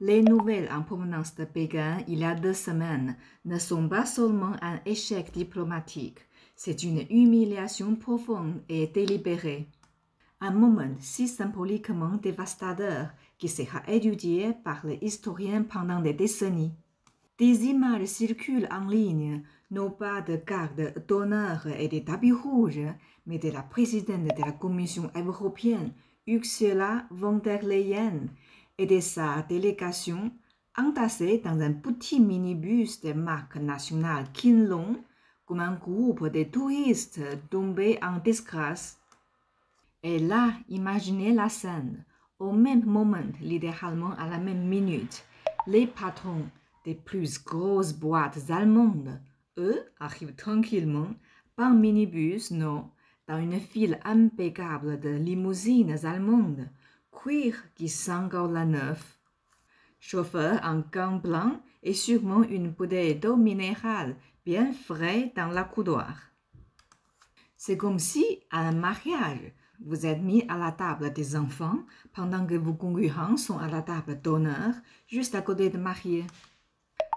Les nouvelles en provenance de Pékin il y a 2 semaines ne sont pas seulement un échec diplomatique, c'est une humiliation profonde et délibérée. Un moment si symboliquement dévastateur qui sera étudié par les historiens pendant des décennies. Des images circulent en ligne, non pas de garde d'honneur et des tapis rouges, mais de la présidente de la Commission européenne, Ursula von der Leyen, et de sa délégation entassée dans un petit minibus de marque nationale Kinlong, comme un groupe de touristes tombés en disgrâce. Et là, imaginez la scène. Au même moment, littéralement à la même minute, les patrons des plus grosses boîtes allemandes, eux, arrivent tranquillement, pas en minibus, non, dans une file impeccable de limousines allemandes, cuir qui sent encore la neuf. Chauffeur en gants blancs et sûrement une bouteille d'eau minérale bien frais dans la couloir. C'est comme si, à un mariage, vous êtes mis à la table des enfants pendant que vos concurrents sont à la table d'honneur, juste à côté de mariés.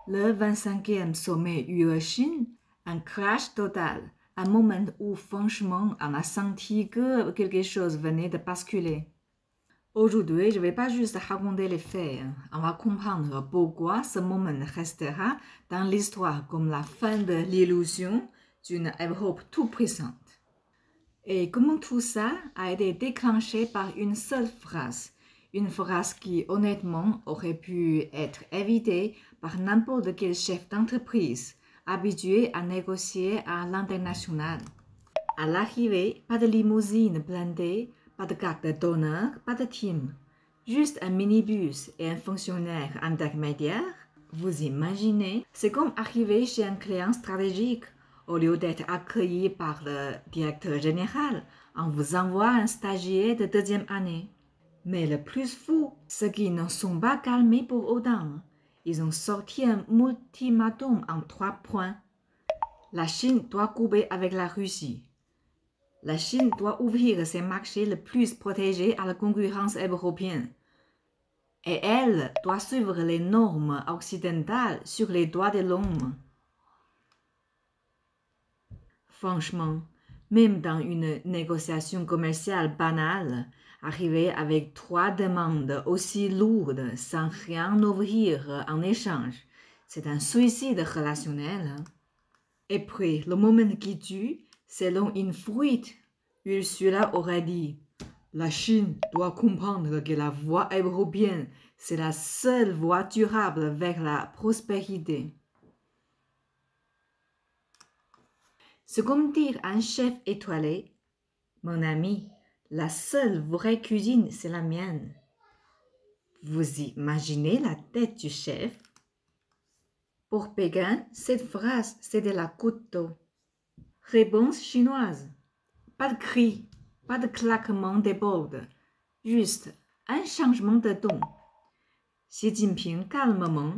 Le 25e sommet UE-Chine, un crash total, un moment où franchement on a senti que quelque chose venait de basculer. Aujourd'hui, je ne vais pas juste raconter les faits, on va comprendre pourquoi ce moment restera dans l'histoire comme la fin de l'illusion d'une Europe toute puissante. Et comment tout ça a été déclenché par une seule phrase, une phrase qui honnêtement aurait pu être évitée par n'importe quel chef d'entreprise habitué à négocier à l'international. À l'arrivée, pas de limousine blindée, pas de garde d'honneur, pas de team, juste un minibus et un fonctionnaire intermédiaire. Vous imaginez, c'est comme arriver chez un client stratégique. Au lieu d'être accueilli par le directeur général, on vous envoie un stagiaire de 2e année. Mais le plus fou, c'est qu'ils ne sont pas calmés pour autant. Ils ont sorti un ultimatum en 3 points. La Chine doit couper avec la Russie. La Chine doit ouvrir ses marchés les plus protégés à la concurrence européenne. Et elle doit suivre les normes occidentales sur les droits de l'homme. Franchement, même dans une négociation commerciale banale, arriver avec 3 demandes aussi lourdes sans rien offrir en échange, c'est un suicide relationnel. Et puis, le moment qui tue, selon une fuite, Ursula aurait dit « La Chine doit comprendre que la voie européenne, c'est la seule voie durable vers la prospérité. » C'est comme dire à un chef étoilé, « Mon ami, la seule vraie cuisine, c'est la mienne. » Vous imaginez la tête du chef? Pour Pékin, cette phrase, c'est de la goutte d'eau. Réponse chinoise. Pas de cri, pas de claquement des bordes, juste un changement de ton. Xi Jinping calmement.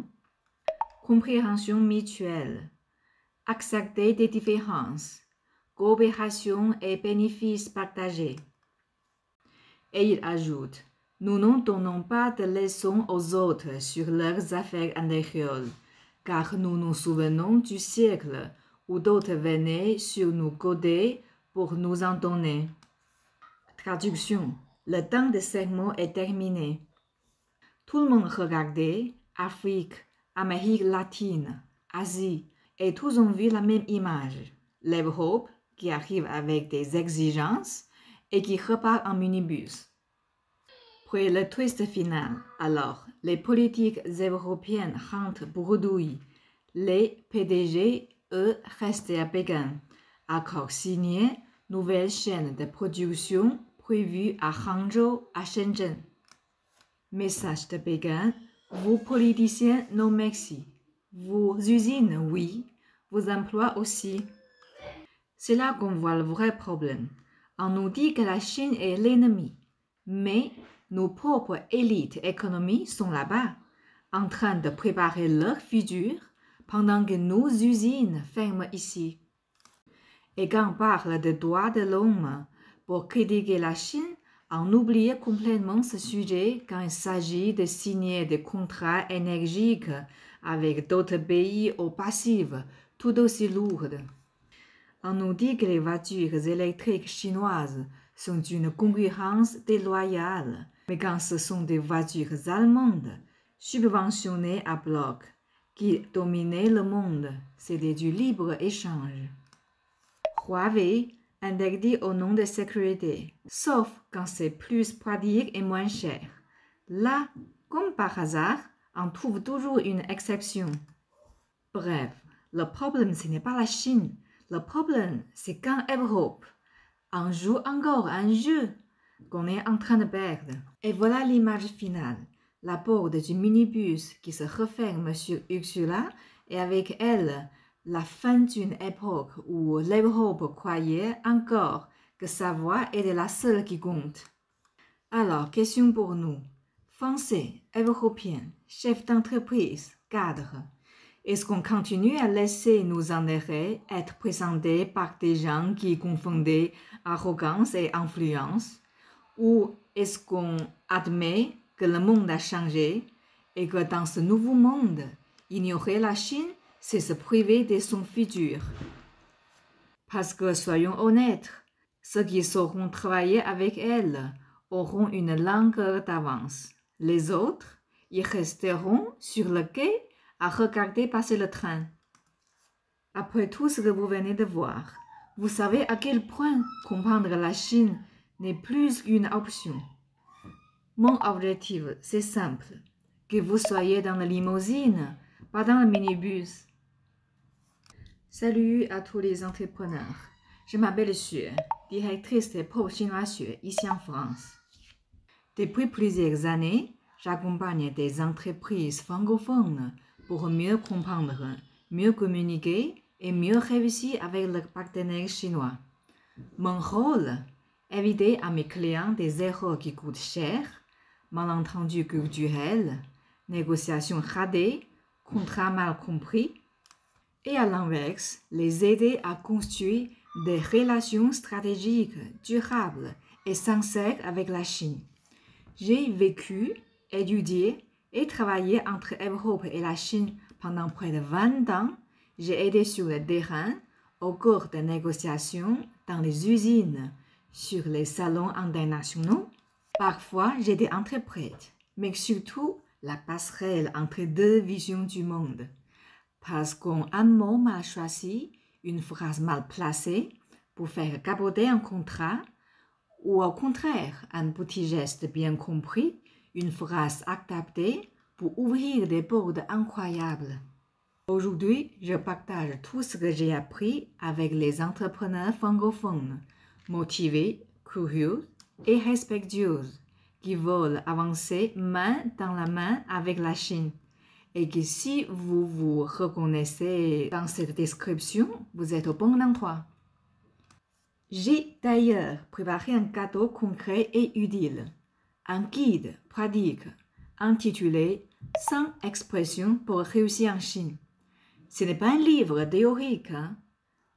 Compréhension mutuelle. Accepter des différences, coopération et bénéfices partagés. Et il ajoute, nous ne donnons pas de leçons aux autres sur leurs affaires intérieures, car nous nous souvenons du siècle où d'autres venaient sur nos côtés pour nous en donner. Traduction, le temps de sermon est terminé. Tout le monde regardait, Afrique, Amérique latine, Asie, et tous ont vu la même image, l'Europe qui arrive avec des exigences et qui repart en minibus. Puis le twist final, alors les politiques européennes rentrent bredouilles, les PDG, eux, restent à Pékin. Accord signé, nouvelle chaîne de production prévue à Hangzhou, à Shenzhen. Message de Pékin, vous politiciens, non merci. Vos usines, oui. Vos emplois aussi. C'est là qu'on voit le vrai problème. On nous dit que la Chine est l'ennemi. Mais nos propres élites économiques sont là-bas, en train de préparer leur futur, pendant que nos usines ferment ici. Et quand on parle des droits de l'homme, pour critiquer la Chine, On oublie complètement ce sujet quand il s'agit de signer des contrats énergiques avec d'autres pays au passif, tout aussi lourds. On nous dit que les voitures électriques chinoises sont une concurrence déloyale, mais quand ce sont des voitures allemandes, subventionnées à bloc, qui dominaient le monde, c'était du libre-échange. Huawei interdit au nom de sécurité, sauf quand c'est plus pratique et moins cher. Là, comme par hasard, on trouve toujours une exception. Bref, le problème, ce n'est pas la Chine. Le problème, c'est qu'en Europe, on joue encore un jeu qu'on est en train de perdre. Et voilà l'image finale. La porte du minibus qui se referme sur Ursula et avec elle, la fin d'une époque où l'Europe croyait encore que sa voix était la seule qui compte. Alors, question pour nous. Français, Européens, chefs d'entreprise, cadres. Est-ce qu'on continue à laisser nos intérêts être présentés par des gens qui confondaient arrogance et influence? Ou est-ce qu'on admet que le monde a changé et que dans ce nouveau monde, ignorer la Chine, c'est se priver de son futur? Parce que, soyons honnêtes, ceux qui sauront travailler avec elle auront une longueur d'avance. Les autres, ils resteront sur le quai à regarder passer le train. Après tout ce que vous venez de voir, vous savez à quel point comprendre la Chine n'est plus une option. Mon objectif, c'est simple, que vous soyez dans la limousine, pas dans le minibus. Salut à tous les entrepreneurs. Je m'appelle Xue, directrice de Pop Chinois Xue ici en France. Depuis plusieurs années, j'accompagne des entreprises francophones pour mieux comprendre, mieux communiquer et mieux réussir avec leurs partenaires chinois. Mon rôle, éviter à mes clients des erreurs qui coûtent cher, malentendus culturels, négociations ratées, contrats mal compris, et à l'inverse, les aider à construire des relations stratégiques, durables et sincères avec la Chine. J'ai vécu, étudié et travaillé entre Europe et la Chine pendant près de 20 ans. J'ai aidé sur le terrain, au cours des négociations, dans les usines, sur les salons internationaux. Parfois, j'étais interprète, mais surtout la passerelle entre deux visions du monde. Parce qu'un mot mal choisi, une phrase mal placée, pour faire capoter un contrat, ou au contraire, un petit geste bien compris, une phrase adaptée pour ouvrir des portes incroyables. Aujourd'hui, je partage tout ce que j'ai appris avec les entrepreneurs francophones, motivés, curieux et respectueux, qui veulent avancer main dans la main avec la Chine. Et que si vous vous reconnaissez dans cette description, vous êtes au bon endroit. J'ai d'ailleurs préparé un cadeau concret et utile, un guide pratique intitulé « 100 expressions pour réussir en Chine ». Ce n'est pas un livre théorique,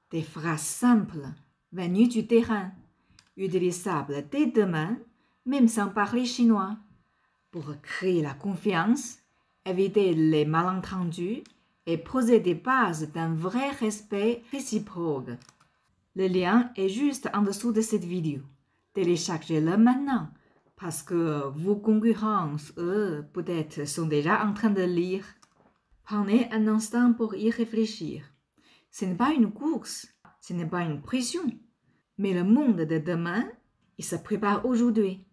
des phrases simples, venues du terrain, utilisables dès demain, même sans parler chinois, pour créer la confiance, éviter les malentendus et poser des bases d'un vrai respect réciproque. Le lien est juste en dessous de cette vidéo. Téléchargez-le maintenant parce que vos concurrents, eux, peut-être sont déjà en train de lire. Prenez un instant pour y réfléchir. Ce n'est pas une course, ce n'est pas une pression, mais le monde de demain, il se prépare aujourd'hui.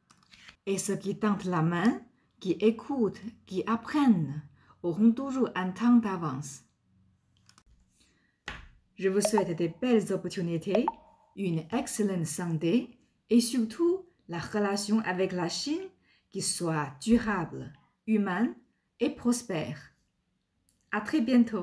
Et ceux qui tentent la main, qui écoutent, qui apprennent, auront toujours un temps d'avance. Je vous souhaite de belles opportunités, une excellente santé et surtout la relation avec la Chine qui soit durable, humaine et prospère. À très bientôt.